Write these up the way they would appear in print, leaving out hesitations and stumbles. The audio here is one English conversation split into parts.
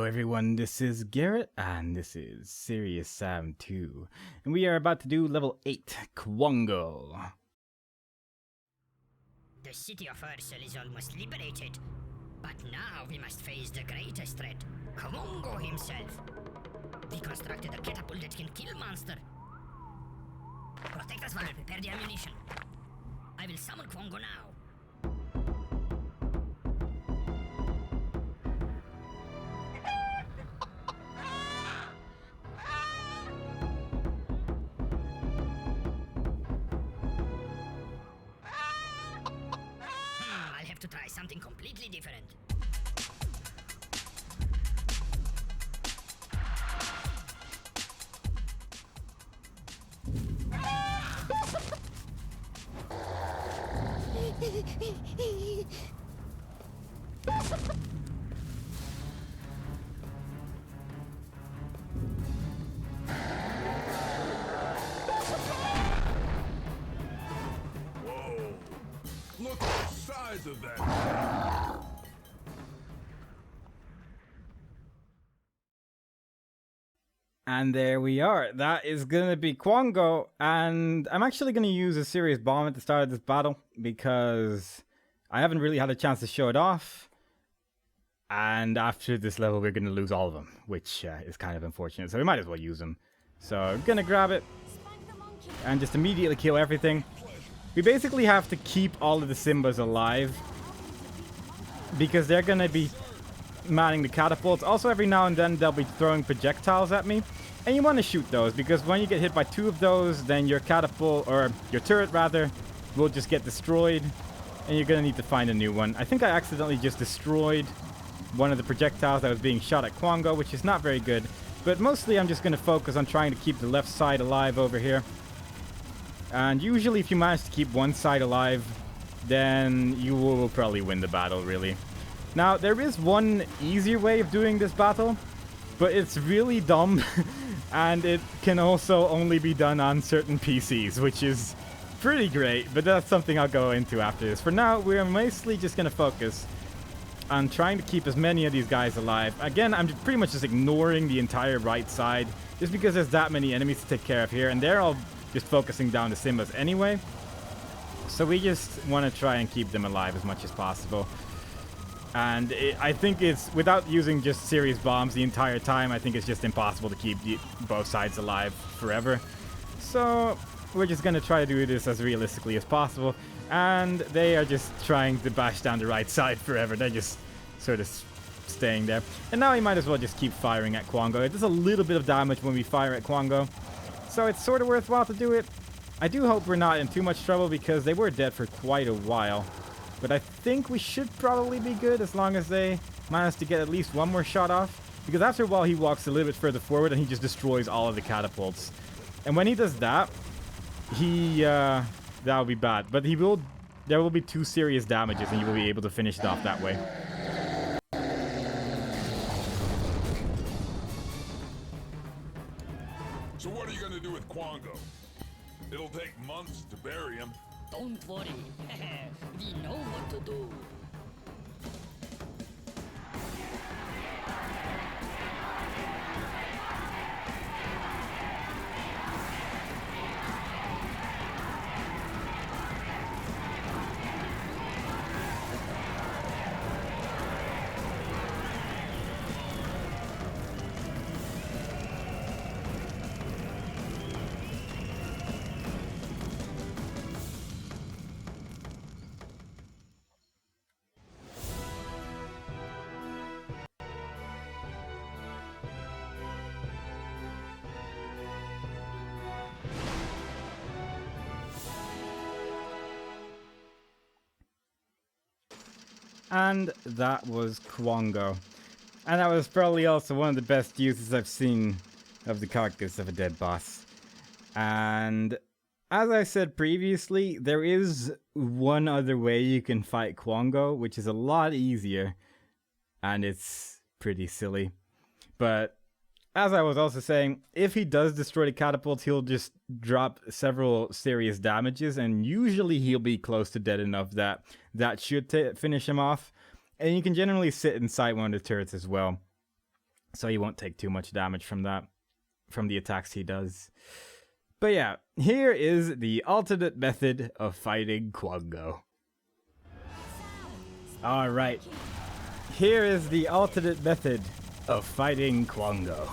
everyone, this is Garrett, and this is Serious Sam 2, and we are about to do level 8, Kwongo. The city of Ursel is almost liberated, but now we must face the greatest threat, Kwongo himself. We constructed a catapult that can kill monster. Protect us while we prepare the ammunition. I will summon Kwongo now. I'll have to try something completely different. Whoa! Look at the size of that thing! And there we are. That is going to be Kwongo, and I'm actually going to use a serious bomb at the start of this battle because I haven't really had a chance to show it off. And after this level, we're going to lose all of them, which is kind of unfortunate. So we might as well use them. So I'm going to grab it and just immediately kill everything. We basically have to keep all of the Simbas alive because they're going to be manning the catapults. Also, every now and then, they'll be throwing projectiles at me. And you want to shoot those because when you get hit by 2 of those, then your catapult, or your turret rather, will just get destroyed. And you're going to need to find a new one. I think I accidentally just destroyed one of the projectiles that was being shot at Kwongo, which is not very good. But mostly I'm just going to focus on trying to keep the left side alive over here. And usually if you manage to keep one side alive, then you will probably win the battle, really. Now, there is one easier way of doing this battle, but it's really dumb, and it can also only be done on certain PCs, which is pretty great, but that's something I'll go into after this. For now, we're mostly just going to focus on trying to keep as many of these guys alive. Again, I'm pretty much just ignoring the entire right side, just because there's that many enemies to take care of here, and they're all just focusing down the Simbas anyway. So we just want to try and keep them alive as much as possible. And I think it's, without using just serious bombs the entire time, I think it's just impossible to keep both sides alive forever. So we're just going to try to do this as realistically as possible. And they are just trying to bash down the right side forever. They're just sort of staying there. And now we might as well just keep firing at Kwongo. It does a little bit of damage when we fire at Kwongo, so it's sort of worthwhile to do it. I do hope we're not in too much trouble because they were dead for quite a while. But I think we should probably be good as long as they manage to get at least one more shot off. Because after a while he walks a little bit further forward and he just destroys all of the catapults. And when he does that, that'll be bad. But there will be 2 serious damages and you will be able to finish it off that way. So what are you gonna do with Kwongo? It'll take months to bury him. Don't worry, we know what to do. And that was Kwongo. And that was probably also one of the best uses I've seen of the carcass of a dead boss. And as I said previously, there is one other way you can fight Kwongo, which is a lot easier. And it's pretty silly. But as I was also saying, if he does destroy the catapult, he'll just drop several serious damages, and usually he'll be close to dead enough that that should finish him off. And you can generally sit inside one of the turrets as well. so he won't take too much damage from that, from the attacks he does. But yeah, here is the alternate method of fighting Kwongo. Alright, here is the alternate method of fighting Kwongo.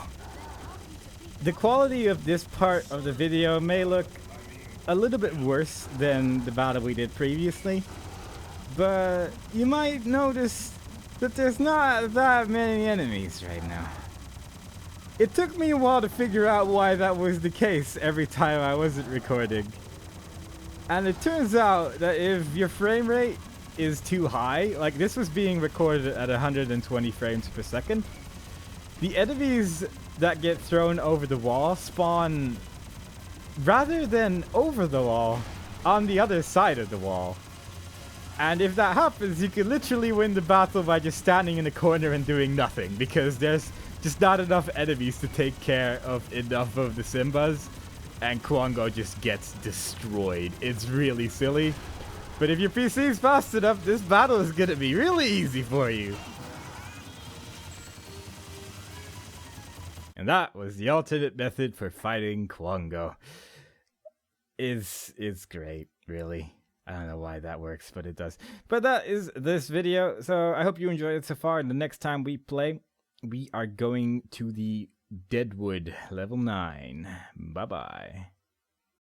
The quality of this part of the video may look a little bit worse than the battle we did previously, but you might notice that there's not that many enemies right now. It took me a while to figure out why that was the case every time I wasn't recording. And it turns out that if your frame rate is too high, like this was being recorded at 120 frames per second, the enemies that get thrown over the wall spawn rather than over the wall, on the other side of the wall. And if that happens, you can literally win the battle by just standing in a corner and doing nothing, because there's just not enough enemies to take care of enough of the Simbas, and Kwongo just gets destroyed. It's really silly. But if your PC is fast enough, this battle is gonna be really easy for you. And that was the alternate method for fighting Kwongo. It's great, really. I don't know why that works, but it does. But that is this video, so I hope you enjoyed it so far. And the next time we play, we are going to the Deadwood level 9. Bye-bye.